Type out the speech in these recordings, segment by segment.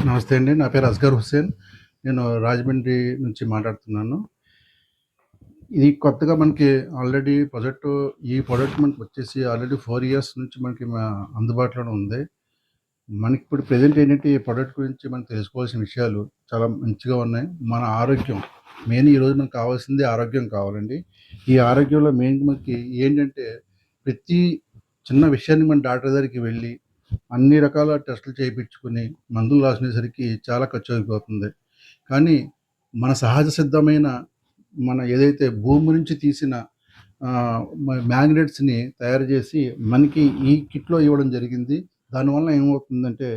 నమస్తే అండి. నా పేరు అస్గర్ హుస్సేన్. నేను రాజమండ్రి నుంచి మాట్లాడుతున్నాను. ఇది కొత్తగా మనకి ఆల్రెడీ ఈ ప్రొడక్ట్ మనకొచ్చేసి ఆల్రెడీ 4 ఇయర్స్ నుంచి మనకి అందుబాటులోనే ఉంది. మనకిప్పుడు ప్రెజెంట్ ఏంటంటే, ఈ ప్రొడక్ట్ గురించి మనం తెలుసుకోవాల్సిన విషయాలు చాలా మంచిగా ఉన్నాయి. మన ఆరోగ్యం ఈరోజు మనకు కావాల్సింది ఆరోగ్యం కావాలండి. ఈ ఆరోగ్యంలో మెయిన్ మనకి ఏంటంటే, ప్రతి చిన్న విషయాన్ని మన డాక్టర్ దగ్గరికి వెళ్ళి అన్ని రకాల టెస్టులు చేయించుకుని మందులు రాసుకునేసరికి చాలా ఖర్చు అయిపోతుంది. కానీ మన సహజ సిద్ధమైన ఏదైతే భూమి నుంచి తీసిన మ్యాగ్నెట్స్‌ని తయారు చేసి మనకి ఈ కిట్‌లో ఇవ్వడం జరిగింది. దానివల్ల ఏమవుతుందంటే,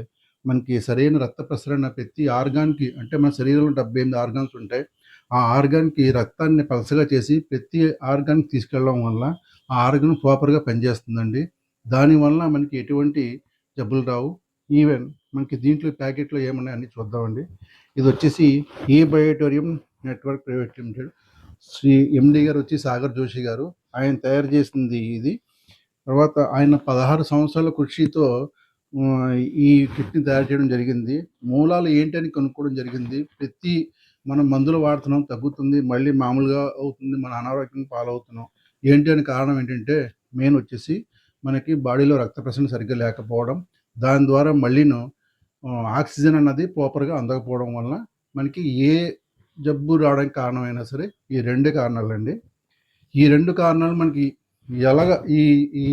మనకి సరైన రక్త ప్రసరణ ప్రతి ఆర్గాన్‌కి, అంటే మన శరీరంలో 78 ఆర్గాన్స్ ఉంటాయి. ఆ ఆర్గాన్‌కి రక్తాన్ని పలచగా చేసి ప్రతి ఆర్గాన్‌కి తీసుకెళ్ళడం వల్ల ఆ ఆర్గాన్ ప్రాపర్‌గా పనిచేస్తుందండి. దానివల్ల మనకి ఎటువంటి జబ్బులు రావు. ఈవెన్ మనకి దీంట్లో ప్యాకెట్‌లో ఏమున్నాయి అన్నీ చూద్దామండి. ఇదొచ్చేసి ఈ బయోటోరియం network private limited. Shri MD గారు వచ్చి సాగర్ జోషి గారు. ఆయన తయారు చేసింది ఇది. తర్వాత ఆయన 16 సంవత్సరాల కృషితో ఈ కిట్‌ని తయారు చేయడం జరిగింది. మూలాలు ఏంటని కనుక్కోవడం జరిగింది. మనం మందులు వాడుతున్నాం, తగ్గుతుంది, మళ్ళీ మామూలుగా అవుతుంది, మన అనారోగ్యం పాలవుతున్నాం. ఏంటి అని కారణం ఏంటంటే, మెయిన్ వచ్చేసి మనకి బాడీలో రక్త ప్రసరణ సరిగ్గా లేకపోవడం. దాని ద్వారా ఆక్సిజన్ అన్నది ప్రాపర్‌గా అందకపోవడం వలన మనకి ఏ జబ్బు రావడానికి కారణమైనా సరే ఈ 2 కారణాలండి. ఈ 2 కారణాలు మనకి ఎలాగ ఈ ఈ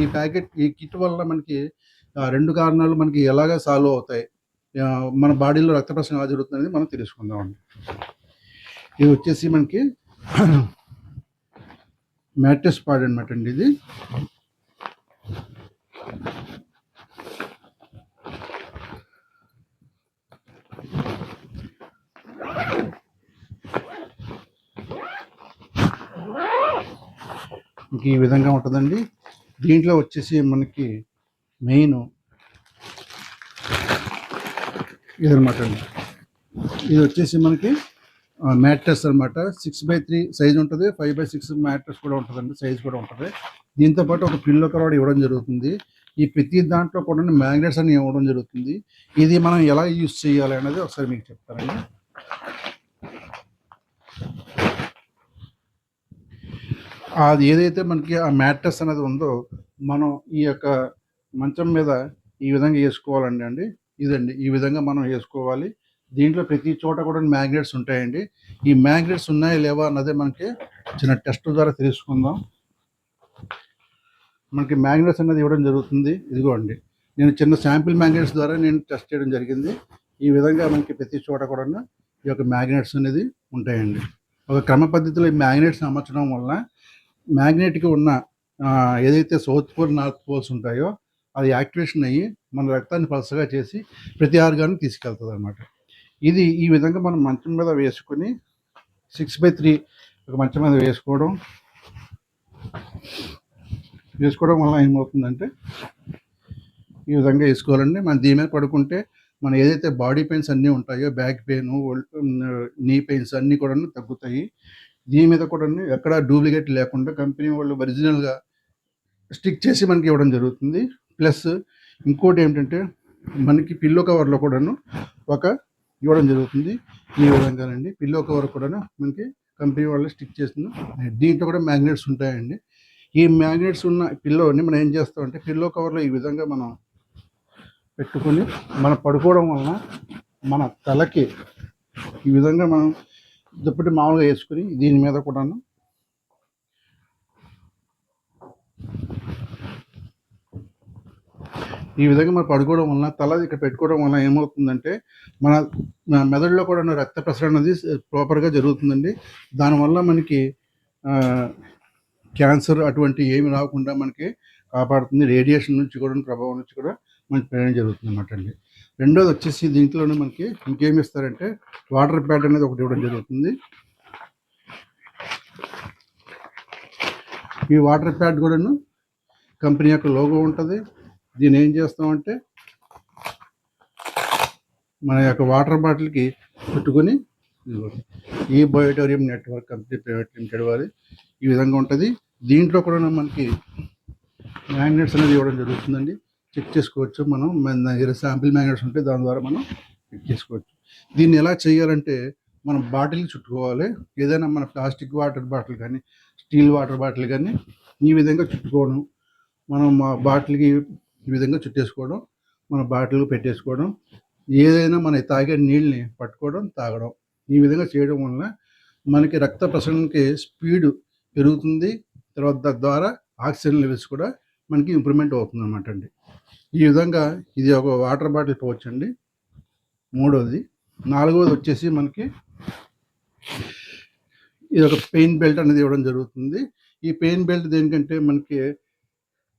ఈ ప్యాకెట్ ఈ కిట్ వల్ల మనకి 2 కారణాలు మనకి ఎలాగ సాల్వ్ అవుతాయి, మన బాడీలో రక్త ప్రసరణ ఎలా జరుగుతుందనేది మనం తెలుసుకుందామండి. ఇది వచ్చేసి మనకి మ్యాట్రెస్ పాడ్ అనమాట అండి ఇది. ఈ విధంగా ఉంటుందండి. దీంట్లో వచ్చేసి మనకి మెయిన్ ఇదనమాట అండి. ఇది వచ్చేసి మనకి మ్యాట్రెస్ అనమాట. 6x3 సైజ్ ఉంటుంది, 5x6 మ్యాట్రెస్ కూడా ఉంటుందండి, సైజ్ కూడా ఉంటుంది. దీంతోపాటు ఒక పిల్లో కవర్ ఇవ్వడం జరుగుతుంది. ఈ ప్రతి దాంట్లో కూడా మ్యాగ్నెట్స్ అని ఇవ్వడం జరుగుతుంది. ఇది మనం ఎలా యూజ్ చేయాలి అనేది ఒకసారి మీకు చెప్తానండి. అది ఏదైతే మనకి ఆ మ్యాట్రెస్ అనేది ఉందో, మనం ఈ యొక్క మంచం మీద ఈ విధంగా వేసుకోవాలండి. ఇదండి, ఈ విధంగా మనం వేసుకోవాలి. దీంట్లో ప్రతి చోట కూడా మ్యాగ్నెట్స్ ఉంటాయండి. ఈ మ్యాగ్నెట్స్ ఉన్నాయా లేవా అన్నదే మనకి చిన్న టెస్ట్ ద్వారా తెలుసుకుందాం. మనకి మ్యాగ్నెట్స్ అనేది ఇవ్వడం జరుగుతుంది. ఇదిగోండి, నేను చిన్న శాంపిల్ మ్యాగ్నెట్స్ ద్వారా నేను టెస్ట్ చేయడం జరిగింది. ఈ విధంగా మనకి ప్రతి చోట కూడా ఈ యొక్క మ్యాగ్నెట్స్ అనేది ఉంటాయండి. ఒక క్రమ పద్ధతిలో ఈ మ్యాగ్నెట్స్ అమర్చడం వల్ల మ్యాగ్నెట్కి ఉన్న ఏదైతే సౌత్ పోల్, నార్త్ పోల్స్ ఉంటాయో అది యాక్టివేషన్ అయ్యి మన రక్తాన్ని పలసగా చేసి ప్రతి ఆర్గాన్ని తీసుకెళ్తుంది అనమాట. ఇది ఈ విధంగా మనం మంచం మీద వేసుకొని 6x3 ఒక మంచం మీద వేసుకోవడం వల్ల ఏమవుతుందంటే, ఈ విధంగా వేసుకోవాలండి. మనం దీని మీద పడుకుంటే మన ఏదైతే బాడీ పెయిన్స్ అన్నీ ఉంటాయో, బ్యాక్ పెయిన్, నీ పెయిన్స్ అన్నీ కూడా తగ్గుతాయి. దీని మీద కూడా ఎక్కడ డూప్లికేట్ లేకుండా కంపెనీ వాళ్ళు ఒరిజినల్గా స్టిక్ చేసి మనకి ఇవ్వడం జరుగుతుంది. ప్లస్ ఇంకోటి ఏమిటంటే, మనకి పిల్లో కవర్లో కూడాను ఇవ్వడం జరుగుతుంది. ఈ విధంగానండి, పిల్లో కవర్ కూడా మనకి కంపెనీ వాళ్ళు స్టిక్ చేస్తుంది. దీంట్లో కూడా మ్యాగ్నెట్స్ ఉంటాయండి. ఈ మ్యాగ్నెట్స్ ఉన్న పిల్లోని మనం ఏం చేస్తామంటే, పిల్లో కవర్లో ఈ విధంగా మనం పెట్టుకొని మనం పడుకోవడం వలన మన తలకి ఈ విధంగా మనం దుప్పటి మామూలుగా వేసుకుని దీని మీద కూడాను ఈ విధంగా మనం పడుకోవడం వలన, తల ఇక్కడ పెట్టుకోవడం వలన ఏమవుతుందంటే, మన మెదడులో కూడా రక్త ప్రసరణ అనేది ప్రాపర్గా జరుగుతుందండి. దానివల్ల మనకి క్యాన్సర్ అటువంటి ఏమి రాకుండా మనకి కాపాడుతుంది. రేడియేషన్ నుంచి కూడా, ప్రభావం నుంచి కూడా మనకి ప్రయాణం జరుగుతుంది అన్నమాట అండి. రెండోది వచ్చేసి దీంట్లోనే మనకి ఇంకేమి ఇస్తారంటే, వాటర్ ప్యాడ్ అనేది ఒకటి ఇవ్వడం జరుగుతుంది. ఈ వాటర్ ప్యాడ్ కూడాను కంపెనీ యొక్క లోగో ఉంటుంది. దీన్ని ఏం చేస్తామంటే, మన యొక్క వాటర్ బాటిల్కి పెట్టుకొని, ఈ బయోటోరియం నెట్వర్క్ కంపెనీ ప్రైవేట్ లిమిటెడ్ వారి ఈ విధంగా ఉంటుంది. దీంట్లో కూడా మనకి మ్యాగ్నెట్స్ అనేది ఇవ్వడం జరుగుతుందండి. చెక్ చేసుకోవచ్చు. మనం మన దగ్గర శాంపిల్ మ్యాగ్నెట్స్ ఉంటే దాని ద్వారా మనం చెక్ చేసుకోవచ్చు. దీన్ని ఎలా చేయాలంటే మనం బాటిల్కి చుట్టుకోవాలి. ఏదైనా మన ప్లాస్టిక్ వాటర్ బాటిల్ కానీ స్టీల్ వాటర్ బాటిల్ కానీ ఈ విధంగా చుట్టుకోవడం, మనం మా బాటిల్కి ఈ విధంగా చుట్టేసుకోవడం, మన బాటిల్ పెట్టేసుకోవడం, ఏదైనా మన తాగే నీళ్ళని పట్టుకోవడం, తాగడం. ఈ విధంగా చేయడం వలన మనకి రక్త ప్రసరణకి స్పీడ్ పెరుగుతుంది. తర్వాత తద్వారా ఆక్సిజన్ లెవెల్స్ కూడా మనకి ఇంప్రూవ్మెంట్ అవుతుంది అనమాట అండి. ఈ విధంగా ఇది ఒక వాటర్ బాటిల్ పౌచ్ అండి. మూడోది. నాలుగవది వచ్చేసి మనకి ఇది ఒక పెయిన్ బెల్ట్ అనేది ఇవ్వడం జరుగుతుంది. ఈ పెయిన్ బెల్ట్ దేనికంటే మనకి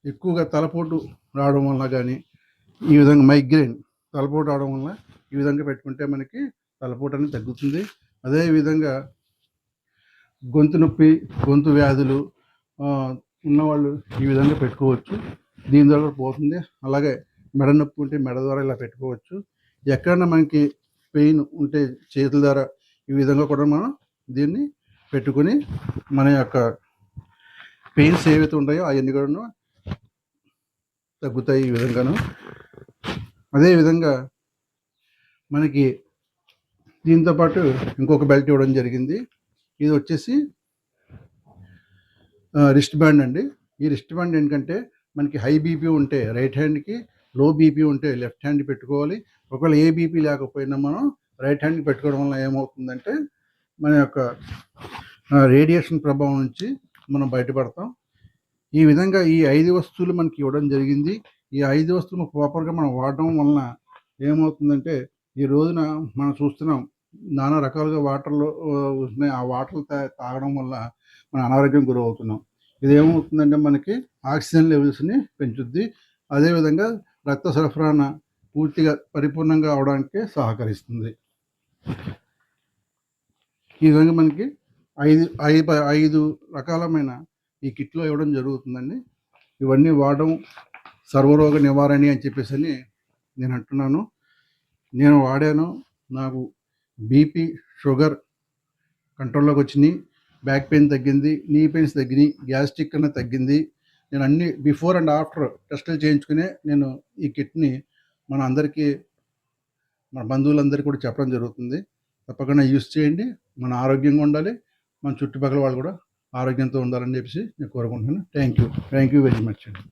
ఎక్కువగా తలపోటు రావడం వల్ల కానీ, ఈ విధంగా మైగ్రేన్ తలపోటు రావడం వల్ల ఈ విధంగా పెట్టుకుంటే మనకి తలపోటు అనేది తగ్గుతుంది. అదేవిధంగా గొంతు నొప్పి, గొంతు వ్యాధులు ఉన్నవాళ్ళు ఈ విధంగా పెట్టుకోవచ్చు. దీని ద్వారా పోతుంది. అలాగే మెడ నొప్పి ఉంటే మెడ ద్వారా ఇలా పెట్టుకోవచ్చు. ఎక్కడైనా మనకి పెయిన్ ఉంటే చేతుల ద్వారా ఈ విధంగా కూడా మనం దీన్ని పెట్టుకొని మన యొక్క పెయిన్స్ ఏవైతే ఉంటాయో అవన్నీ కూడా తగ్గుతాయి ఈ విధంగాను. అదేవిధంగా మనకి దీంతోపాటు ఇంకొక బెల్ట్ ఇవ్వడం జరిగింది. ఇది వచ్చేసి రిస్ట్ బ్యాండ్ అండి. ఈ రిస్ట్ బ్యాండ్ ఏంటంటే మనకి హై బీపీ ఉంటే రైట్ హ్యాండ్కి, లో బీపీ ఉంటే లెఫ్ట్ హ్యాండ్ పెట్టుకోవాలి. ఒకవేళ ఏ బీపీ లేకపోయినా మనం రైట్ హ్యాండ్కి పెట్టుకోవడం వల్ల ఏమవుతుందంటే మన యొక్క రేడియేషన్ ప్రభావం నుంచి మనం బయటపడతాం. ఈ విధంగా ఈ 5 వస్తువులు మనకి ఇవ్వడం జరిగింది. ఈ 5 వస్తువులు ప్రాపర్గా మనం వాడడం వలన ఏమవుతుందంటే ఈ రోజున మనం చూస్తున్నాం నానా రకాలుగా వాటర్లో ఉన్నాయి. ఆ వాటర్ తాగడం వల్ల మనం అనారోగ్యం గురవుతున్నాం. ఇది ఏమవుతుందంటే మనకి ఆక్సిజన్ లెవెల్స్ని పెంచుద్ది. అదేవిధంగా రక్త సరఫరాన పూర్తిగా పరిపూర్ణంగా అవడానికి సహకరిస్తుంది. ఈ విధంగా మనకి 5 రకాలమైన ఈ కిట్లో ఇవ్వడం జరుగుతుందండి. ఇవన్నీ వాడడం సర్వరోగ నివారణి అని చెప్పేసి నేను అంటున్నాను. నేను వాడాను. నాకు బీపీ, షుగర్ కంట్రోల్లోకి వచ్చినాయి. బ్యాక్ పెయిన్ తగ్గింది, నీ పెయిన్స్ తగ్గినాయి, గ్యాస్ట్రిక్ అనేది తగ్గింది. నేను అన్ని బిఫోర్ అండ్ ఆఫ్టర్ టెస్టులు చేయించుకునే నేను ఈ కిట్ని మన అందరికీ, మన బంధువులందరికీ కూడా చెప్పడం జరుగుతుంది. తప్పకుండా యూస్ చేయండి. మన ఆరోగ్యంగా ఉండాలి, మన చుట్టుపక్కల వాళ్ళు కూడా ఆరోగ్యంతో ఉండాలని చెప్పేసి నేను కోరుకుంటున్నాను. థ్యాంక్ యూ వెరీ మచ్ అండి.